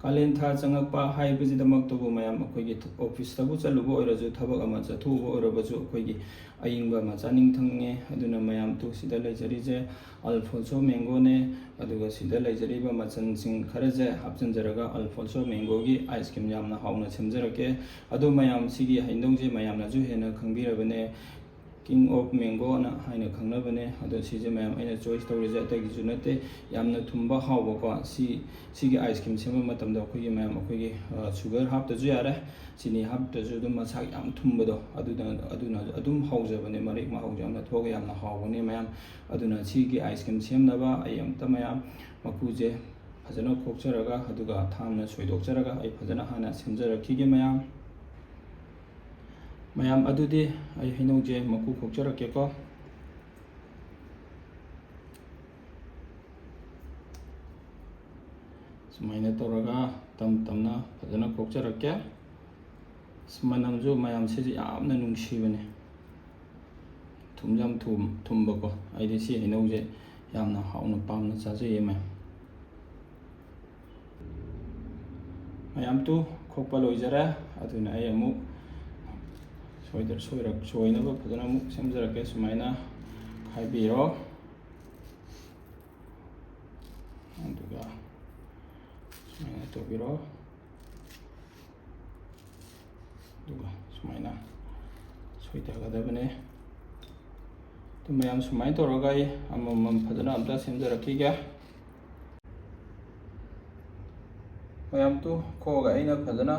ꯀꯥꯂꯦꯟ ꯊꯥ ꯆꯪꯉꯛꯄ ꯍꯥꯏꯕꯁꯤꯗꯃꯛꯇꯕꯨ ꯃꯌꯥꯝ ꯑꯩꯈꯣꯏꯒꯤ ꯑꯣꯐꯤꯁꯇꯕꯨ ꯆꯠꯂꯨꯕ ꯑꯣꯏꯔꯁꯨ ꯊꯕꯛ ꯑꯃ ꯆꯠꯊꯣꯛꯎꯕ ꯑꯣꯏꯔꯕꯁꯨ ꯑꯩꯈꯣꯏꯒꯤ ꯑꯏꯪꯕ ꯑꯃ ꯆꯥꯅꯤꯡ ꯊꯛꯅꯤꯡꯉꯦ ꯑꯗꯨꯅ ꯃꯌꯥꯝꯗꯨ ꯁꯤꯗ ꯂꯩꯖꯔꯤꯁꯦ ꯑꯜꯐꯣꯟꯁꯣ ꯃꯦꯡꯒꯣꯅꯦ ꯑꯗꯨꯒ ꯁꯤꯗ ꯂꯩꯖꯔꯤꯕ ꯃꯆꯜꯁꯤꯡ ꯈꯔꯁꯦ ꯍꯥꯞꯆꯤꯟꯖꯔꯒ ꯑꯜꯐꯣꯟꯁꯣ ꯃꯦꯡꯒꯣꯒꯤ ꯑꯥꯏꯁ ꯀ꯭ꯔꯤꯝ ꯌꯥꯝꯅ ꯍꯥꯎꯅ ꯁꯦꯝꯖꯔꯛꯀꯦ ꯑꯗꯣ ꯃꯌꯥꯝ ꯁꯤꯒꯤ ꯍꯩꯅꯧꯁꯦ ꯃꯌꯥꯝꯅꯁꯨ ꯍꯦꯟꯅ ꯈꯪꯕꯤꯔꯕꯅꯦ ꯀꯤꯡ ꯑꯣꯐ ꯃꯦꯡꯒꯣꯅ ꯍꯥꯏꯅ ꯈꯪꯅꯕꯅꯦ ꯑꯗꯣ ꯁꯤꯁꯦ ꯃꯌꯥꯝ ꯑꯩꯅ ꯆꯣꯏꯁ ꯇꯧꯔꯤꯁꯦ ꯑꯇꯩꯒꯤꯁꯨ ꯅꯠꯇꯦ ꯌꯥꯝꯅ ꯊꯨꯝꯕ ꯍꯥꯎꯕꯀꯣ ꯁꯤꯒꯤ ꯑꯥꯏꯁ ꯀ꯭ꯔꯤꯝ ꯁꯦꯝꯕ ꯃꯇꯝꯗ ꯑꯩꯈꯣꯏꯒꯤ ꯃꯌꯥꯝ ꯑꯩꯈꯣꯏꯒꯤ ꯁꯨꯒꯔ ꯍꯥꯞꯇ꯭ꯔꯁꯨ ꯌꯥꯔꯦ ꯆꯤꯅꯤ ꯍꯥꯞꯇ꯭ꯔꯁꯨ ꯑꯗꯨꯝ ꯃꯁꯥ ꯌꯥꯝ ꯊꯨꯝꯕꯗꯣ ꯑꯗꯨꯅ ꯑꯗꯨꯝ ꯍꯥꯎꯖꯕꯅꯦ ꯃꯔꯦꯛ ꯃꯍꯥꯎꯁꯨ ꯌꯥꯝꯅ ꯊꯣꯛꯑꯒ ꯌꯥꯝꯅ ꯍꯥꯎꯕꯅꯦ ꯃꯌꯥꯝ ꯑꯗꯨꯅ ꯁꯤꯒꯤ ꯑꯥꯏꯁ ꯀ꯭ꯔꯤꯝ ꯁꯦꯝꯅꯕ ꯑꯩ ꯑꯝꯇ ꯃꯌꯥꯝ ꯃꯀꯨꯁꯦ ꯐꯖꯅ ꯈꯣꯛꯆꯔꯒ ꯑꯗꯨꯒ ꯊꯥꯡꯅ ꯁꯣꯏꯗꯣꯛꯆꯔꯒ ꯑꯩ ꯐꯖꯅ ꯍꯥꯟꯅ ꯁꯦꯝꯖꯔꯛꯈꯤꯒꯦ ꯃꯌꯥꯝ ꯑꯗꯨꯗꯤ ꯑꯩ ꯍꯩꯅꯧꯁꯦ ꯃꯀꯨ ꯈꯣꯛꯆꯔꯛꯀꯦꯀꯣ ꯁꯨꯃꯥꯏꯅ ꯇꯧꯔꯒ ꯇꯞ ꯇꯞꯅ ꯐꯖꯅ ꯈꯣꯛꯆꯔꯛꯀꯦ ꯃꯅꯝꯁꯨ ꯃꯌꯥꯝ ꯁꯤꯁꯦ ꯌꯥꯝꯅ ꯅꯨꯡꯁꯤꯕꯅꯦ ꯊꯨꯝꯁꯨ ꯌꯥꯝ ꯊꯨꯝꯕꯀꯣ ꯑꯩꯗꯤ ꯁꯤ ꯍꯩꯅꯧꯁꯦ ꯌꯥꯝꯅ ꯍꯥꯎꯅ ꯄꯥꯝꯅ ꯆꯥꯖꯩꯌꯦ ꯃꯌꯥꯝꯇꯨ ꯈꯣꯛꯄ ꯂꯣꯏꯖꯔꯦ ꯑꯗꯨꯅ ꯑꯩ ꯑꯃꯨꯛ ꯁꯣꯏꯅꯕ ꯐꯖꯅ ꯑꯃꯨꯛ ꯁꯦꯝꯖꯔꯛꯀꯦ ꯁꯨꯃꯥꯏꯅ ꯈꯥꯏꯕꯤꯔꯣ ꯑꯗꯨꯒ ꯁꯨꯃꯥꯏꯅ ꯇꯧꯕꯤꯔꯣ ꯑꯗꯨꯒ ꯁꯨꯃꯥꯏꯅ ꯁꯣꯏꯊꯒꯗꯕꯅꯦ ꯑꯗꯨ ꯃꯌꯥꯝ ꯁꯨꯃꯥꯏꯅ ꯇꯧꯔꯒ ꯑꯩ ꯑꯃꯃꯝ ꯐꯖꯅ ꯑꯝꯇ ꯁꯦꯝꯖꯔꯛꯈꯤꯒꯦ ꯃꯌꯥꯝꯇꯨ ꯈꯣꯛꯑꯒ ꯑꯩꯅ ꯐꯖꯅ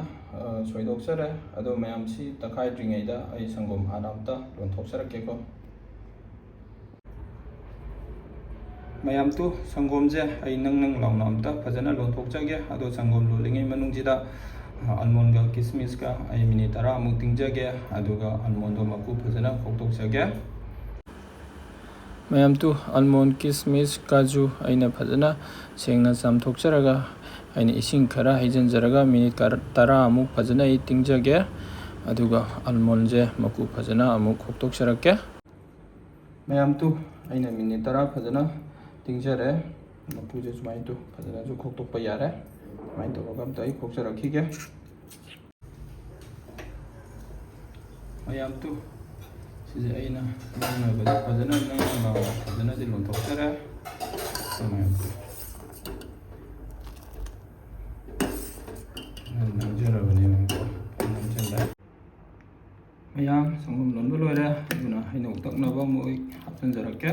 ꯁꯣꯏꯗꯣꯛꯆꯔꯦ ꯑꯗꯣ ꯃꯌꯥꯝꯁꯤ ꯇꯛꯈꯥꯏꯗ꯭ꯔꯤꯉꯩꯗ ꯑꯩ ꯁꯪꯒꯣꯝ ꯍꯥꯟꯅ ꯑꯝꯇ ꯂꯣꯟꯊꯣꯛꯆꯔꯛꯀꯦꯀꯣ ꯃꯌꯥꯝꯇꯨ ꯁꯪꯒꯣꯝꯁꯦ ꯑꯩ ꯅꯪ ꯂꯥꯎꯅ ꯑꯝꯇ ꯐꯖꯅ ꯂꯣꯟꯊꯣꯛꯆꯒꯦ ꯑꯗꯣ ꯁꯪꯒꯣꯝ ꯂꯣꯜꯂꯤꯉꯩ ꯃꯅꯨꯡꯁꯤꯗ ꯑꯜꯃꯣꯟꯒ ꯀꯤꯁꯃꯤꯁꯀ ꯑꯩ ꯃꯤꯅꯤꯠ 10ꯃꯨꯛ ꯇꯤꯡꯖꯒꯦ ꯑꯗꯨꯒ ꯑꯜꯃꯣꯟꯗꯣ ꯃꯀꯨ ꯐꯖꯅ ꯈꯣꯛꯇꯣꯛꯆꯒꯦ ꯃꯌꯥꯝꯇꯨ ꯑꯜꯃꯣꯟ ꯀꯤꯁꯃꯤꯁ ꯀꯥꯖꯨ ꯑꯩꯅ ꯐꯖꯅ ꯁꯦꯡꯅ ꯆꯥꯝꯊꯣꯛꯆꯔꯒ ꯑꯩꯅ ꯏꯁꯤꯡ ꯈꯔ ꯍꯩꯖꯤꯟꯖꯔꯒ ꯃꯤꯅꯤꯠ 10ꯃꯨꯛ ꯐꯖꯅ ꯑꯩ ꯇꯤꯡꯖꯒꯦ ꯑꯗꯨꯒ ꯑꯜꯃꯣꯟꯁꯦ ꯃꯀꯨ ꯐꯖꯅ ꯑꯃꯨꯛ ꯈꯣꯛꯇꯣꯛꯆꯔꯛꯀꯦ ꯃꯌꯥꯝꯇꯨ ꯑꯩꯅ ꯃꯤꯅꯤꯠ 10 ꯐꯖꯅ ꯇꯤꯡꯖꯔꯦ ꯃꯀꯨꯁꯦ ꯁꯨꯃꯥꯏꯅ ꯐꯖꯅꯁꯨ ꯈꯣꯛꯇꯣꯛꯄ ꯌꯥꯔꯦ ꯁꯨꯃꯥꯏꯅ ꯇꯧꯔꯒ ꯑꯝꯇ ꯑꯩ ꯈꯣꯛꯆꯔꯛꯈꯤꯒꯦ ꯃꯌꯥꯝꯇꯨ ꯁꯤꯁꯦ ꯑꯩꯅ ꯅꯪꯅꯕꯗꯤ ꯐꯖꯅ ꯐꯖꯅꯗꯤ ꯂꯣꯟꯊꯣꯛꯆꯔꯦ ꯅꯪꯖꯔꯕꯅꯦ ꯃꯌꯥꯝ ꯁꯪꯒꯣꯝ ꯂꯣꯟꯕ ꯂꯣꯏꯔꯦ ꯑꯗꯨꯅ ꯍꯩꯅꯧ ꯇꯛꯅꯕ ꯑꯃꯨꯛ ꯍꯥꯞꯆꯤꯟꯖꯔꯛꯀꯦ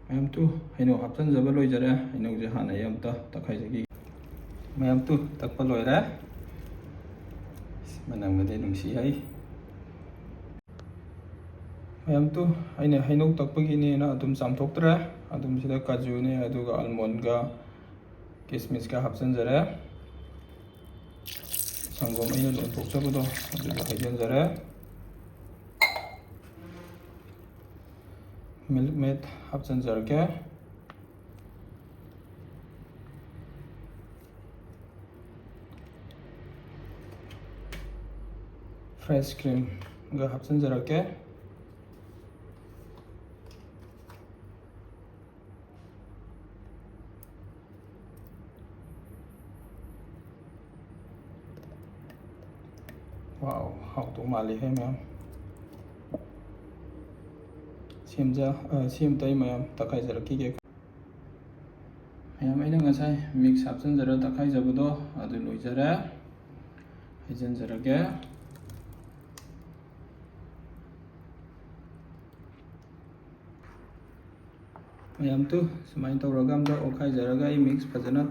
ꯃꯌꯥꯝꯇꯨ ꯍꯩꯅꯧ ꯍꯥꯞꯆꯤꯟꯖꯕ ꯂꯣꯏꯖꯔꯦ ꯍꯩꯅꯧꯁꯦ ꯍꯥꯟꯅ ꯑꯩ ꯑꯝꯇ ꯇꯛꯈꯥꯏꯖꯈꯤ ꯃꯌꯥꯝꯇꯨ ꯇꯛꯄ ꯂꯣꯏꯔꯦ ꯃꯅꯝꯒꯗꯤ ꯅꯨꯡꯁꯤ ꯍꯩ ꯃꯌꯥꯝꯇꯨ ꯑꯩꯅ ꯍꯩꯅꯧ ꯇꯛꯄꯒꯤꯅꯦꯅ ꯑꯗꯨꯝ ꯆꯥꯝꯊꯣꯛꯇ꯭ꯔꯦ ꯑꯗꯨꯝ ꯁꯤꯗ ꯀꯥꯖꯨꯅꯦ ꯑꯗꯨꯒ ꯑꯜꯃꯣꯟꯒ ꯀꯤꯁꯃꯤꯁꯀ ꯍꯥꯞꯆꯤꯟꯖꯔꯦ ꯁꯪꯒꯣꯝ ꯑꯩꯅ ꯂꯣꯟꯊꯣꯛꯆꯕꯗꯣ ꯑꯗꯨꯗ ꯍꯩꯖꯤꯟꯖꯔꯦ ꯃꯤꯜꯛ ꯃꯦꯠ ꯍꯥꯞꯆꯤꯟꯖꯔꯒꯦ ꯐ꯭ꯔꯦꯁ ꯀ꯭ꯔꯤꯝꯒ ꯍꯥꯞꯆꯤꯟꯖꯔꯛꯀꯦ ꯋꯥꯎ ꯍꯥꯎꯗꯧ ꯃꯥꯜꯂꯤꯍꯦ ꯃꯌꯥꯝ ꯁꯤ ꯑꯝꯇ ꯑꯩ ꯃꯌꯥꯝ ꯇꯛꯈꯥꯏꯖꯔꯛꯈꯤꯒꯦ ꯃꯌꯥꯝ ꯑꯩꯅ ꯉꯁꯥꯏ ꯃꯤꯛꯁ ꯍꯥꯞꯆꯤꯟꯖꯔ ꯇꯛꯈꯥꯏꯖꯕꯗꯣ ꯑꯗꯨ ꯂꯣꯏꯖꯔꯦ ꯍꯩꯖꯤꯟꯖꯔꯒꯦ ꯃꯌꯥꯝꯇꯨ ꯁꯨꯃꯥꯏꯅ ꯇꯧꯔꯒ ꯑꯝꯇ ꯑꯣꯠꯈꯥꯏꯖꯔꯒ ꯑꯩ ꯃꯤꯛꯁ ꯐꯖꯅ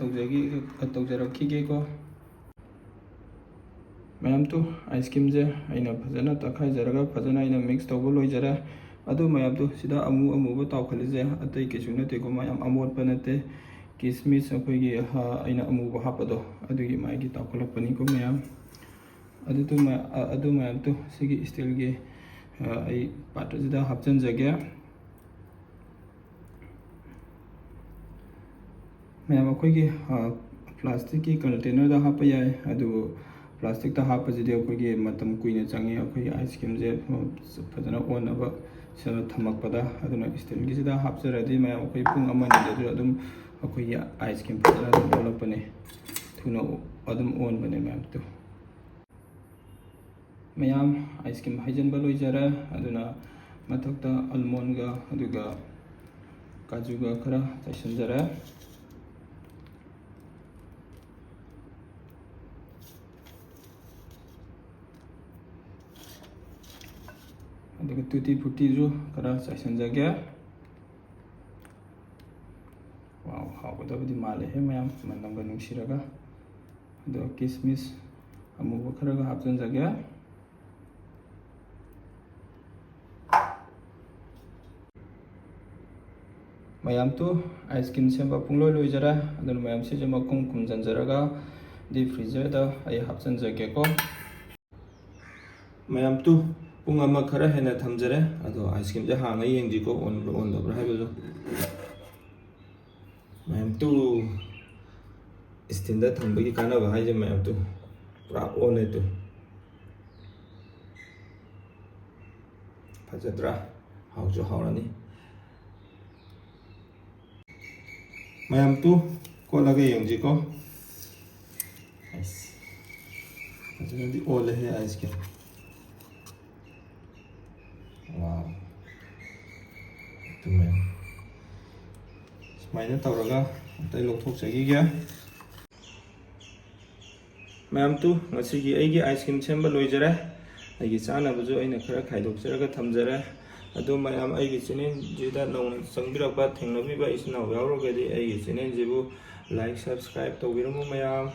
ꯇꯧꯖꯔꯛꯈꯤꯒꯦꯀꯣ ꯃꯌꯥꯝꯇꯨ ꯑꯥꯏꯁ ꯀ꯭ꯔꯤꯝꯁꯦ ꯑꯩꯅ ꯐꯖꯅ ꯇꯛꯈꯥꯏꯖꯔꯒ ꯐꯖꯅ ꯑꯩꯅ ꯃꯤꯛꯁ ꯇꯧꯕ ꯂꯣꯏꯖꯔꯦ ꯑꯗꯨ ꯃꯌꯥꯝꯇꯨ ꯁꯤꯗ ꯑꯃꯨꯕ ꯇꯥꯎꯈꯠꯂꯤꯁꯦ ꯑꯇꯩ ꯀꯩꯁꯨ ꯅꯠꯇꯦꯀꯣ ꯃꯌꯥꯝ ꯑꯃꯣꯠꯄ ꯅꯠꯇꯦ ꯀꯤꯁꯃꯤꯁ ꯑꯩꯈꯣꯏꯒꯤ ꯑꯩꯅ ꯑꯃꯨꯕ ꯍꯥꯞꯄꯗꯣ ꯑꯗꯨꯒꯤ ꯃꯥꯒꯤ ꯇꯥꯎꯈꯠꯂꯛꯄꯅꯤꯀꯣ ꯃꯌꯥꯝ ꯑꯗꯨ ꯃꯌꯥꯝꯇꯨ ꯁꯤꯒꯤ ꯏꯁꯇꯤꯜꯒꯤ ꯑꯩ ꯄꯥꯇ꯭ꯔꯁꯤꯗ ꯍꯥꯞꯆꯤꯟꯖꯒꯦ ꯃꯌꯥꯝ ꯑꯩꯈꯣꯏꯒꯤ ꯄ꯭ꯂꯥꯁꯇꯤꯛꯀꯤ ꯀꯟꯇꯦꯅꯔꯗ ꯍꯥꯞꯄ ꯌꯥꯏ ꯑꯗꯨꯕꯨ ꯄ꯭ꯂꯥꯁꯇꯤꯛꯇ ꯍꯥꯞꯄꯁꯤꯗꯤ ꯑꯩꯈꯣꯏꯒꯤ ꯃꯇꯝ ꯀꯨꯏꯅ ꯆꯪꯉꯤ ꯑꯩꯈꯣꯏꯒꯤ ꯑꯥꯏꯁ ꯀ꯭ꯔꯤꯝꯁꯦ ꯐꯖꯅ ꯑꯣꯟꯅꯕ ꯊꯝꯃꯛꯄꯗ ꯑꯗꯨꯅ ꯏꯁꯇꯤꯜꯒꯤꯁꯤꯗ ꯍꯥꯞꯆꯔꯗꯤ ꯃꯌꯥꯝ ꯑꯩꯈꯣꯏ ꯄꯨꯡ 1-2ꯗꯁꯨ ꯑꯗꯨꯝ ꯑꯩꯈꯣꯏꯒꯤ ꯑꯥꯏꯁ ꯀ꯭ꯔꯤꯝ ꯐꯖꯅ ꯑꯗꯨꯝ ꯑꯣꯜꯂꯛꯄꯅꯦ ꯊꯨꯅ ꯑꯗꯨꯝ ꯑꯣꯟꯕꯅꯦ ꯃꯌꯥꯝꯗꯣ ꯃꯌꯥꯝ ꯑꯥꯏꯁ ꯀ꯭ꯔꯤꯝ ꯍꯩꯖꯤꯟꯕ ꯂꯣꯏꯖꯔꯦ ꯑꯗꯨꯅ ꯃꯊꯛꯇ ꯑꯜꯃꯣꯟꯒ ꯑꯗꯨꯒ ꯀꯥꯖꯨꯒ ꯈꯔ ꯆꯥꯏꯁꯤꯟꯖꯔꯦ ꯑꯗꯨꯒ ꯇꯨꯇꯤ ꯐꯨꯇꯤꯁꯨ ꯈꯔ ꯆꯥꯏꯁꯤꯟꯖꯒꯦ ꯋꯥꯎ ꯍꯥꯎꯒꯗꯕꯗꯤ ꯃꯥꯜꯂꯦꯍꯦ ꯃꯌꯥꯝ ꯃꯅꯝꯒ ꯅꯨꯡꯁꯤꯔꯒ ꯑꯗꯨꯒ ꯀꯤꯁꯃꯤꯁ ꯑꯃꯨꯕ ꯈꯔꯒ ꯍꯥꯞꯆꯤꯟꯖꯒꯦ ꯃꯌꯥꯝꯇꯨ ꯑꯥꯏꯁ ꯀ꯭ꯔꯤꯝ ꯁꯦꯝꯕ ꯄꯨꯡꯂꯣꯏ ꯂꯣꯏꯖꯔꯦ ꯑꯗꯨꯅ ꯃꯌꯥꯝ ꯁꯤꯁꯦ ꯃꯈꯨꯝ ꯈꯨꯝꯖꯤꯟꯖꯔꯒ ꯗꯤꯞ ꯐ꯭ꯔꯤꯖꯔꯗ ꯑꯩ ꯍꯥꯞꯆꯤꯟꯖꯒꯦꯀꯣ ꯃꯌꯥꯝꯇꯨ ꯄꯨꯡ ꯑꯃ ꯈꯔ ꯍꯦꯟꯅ ꯊꯝꯖꯔꯦ ꯑꯗꯣ ꯑꯥꯏꯁ ꯀ꯭ꯔꯤꯝꯁꯦ ꯍꯥꯡꯉ ꯌꯦꯡꯁꯤꯀꯣ ꯑꯣꯟꯕ꯭ꯔꯥ ꯑꯣꯟꯗꯕ꯭ꯔꯥ ꯍꯥꯏꯕꯗꯨ ꯃꯌꯥꯝꯇꯨ ꯏꯁꯇꯤꯟꯗ ꯊꯝꯕꯒꯤ ꯀꯥꯟꯅꯕ ꯍꯥꯏꯁꯦ ꯃꯌꯥꯝꯇꯨ ꯄꯨꯔꯥ ꯑꯣꯜꯂꯦ ꯇꯨ ꯐꯖꯗ꯭ꯔꯥ ꯍꯥꯎꯁꯨ ꯍꯥꯎꯔꯅꯤ ꯃꯌꯥꯝꯇꯨ ꯀꯣꯠꯂꯒ ꯌꯦꯡꯁꯤꯀꯣ ꯑꯁ ꯐꯖꯅꯗꯤ ꯑꯣꯜꯂꯦꯍꯦ ꯑꯥꯏꯁ ꯀ꯭ꯔꯤꯝ ꯋꯥꯎ ꯃꯌꯥꯝ ꯁꯨꯃꯥꯏꯅ ꯇꯧꯔꯒ ꯑꯝꯇ ꯂꯧꯊꯣꯛꯆꯈꯤꯒꯦ ꯃꯌꯥꯝꯇꯨ ꯉꯁꯤꯒꯤ ꯑꯩꯒꯤ ꯑꯥꯏꯁ ꯀ꯭ꯔꯤꯝ ꯁꯦꯝꯕ ꯂꯣꯏꯖꯔꯦ ꯑꯩꯒꯤ ꯆꯥꯅꯕꯁꯨ ꯑꯩꯅ ꯈꯔ ꯈꯥꯏꯗꯣꯛꯆꯔꯒ ꯊꯝꯖꯔꯦ ꯑꯗꯣ ꯃꯌꯥꯝ ꯑꯩꯒꯤ ꯆꯦꯅꯦꯜꯁꯤꯗ ꯅꯧꯅ ꯆꯪꯕꯤꯔꯛꯄ ꯊꯦꯡꯅꯕꯤꯕ ꯏꯆꯤꯟ ꯏꯅꯥꯎ ꯌꯥꯎꯔꯒꯗꯤ ꯑꯩꯒꯤ ꯆꯦꯅꯦꯜꯁꯤꯕꯨ ꯂꯥꯏꯛ ꯁꯕꯁꯀ꯭ꯔꯥꯏꯕ ꯇꯧꯕꯤꯔꯝꯃꯨ ꯃꯌꯥꯝ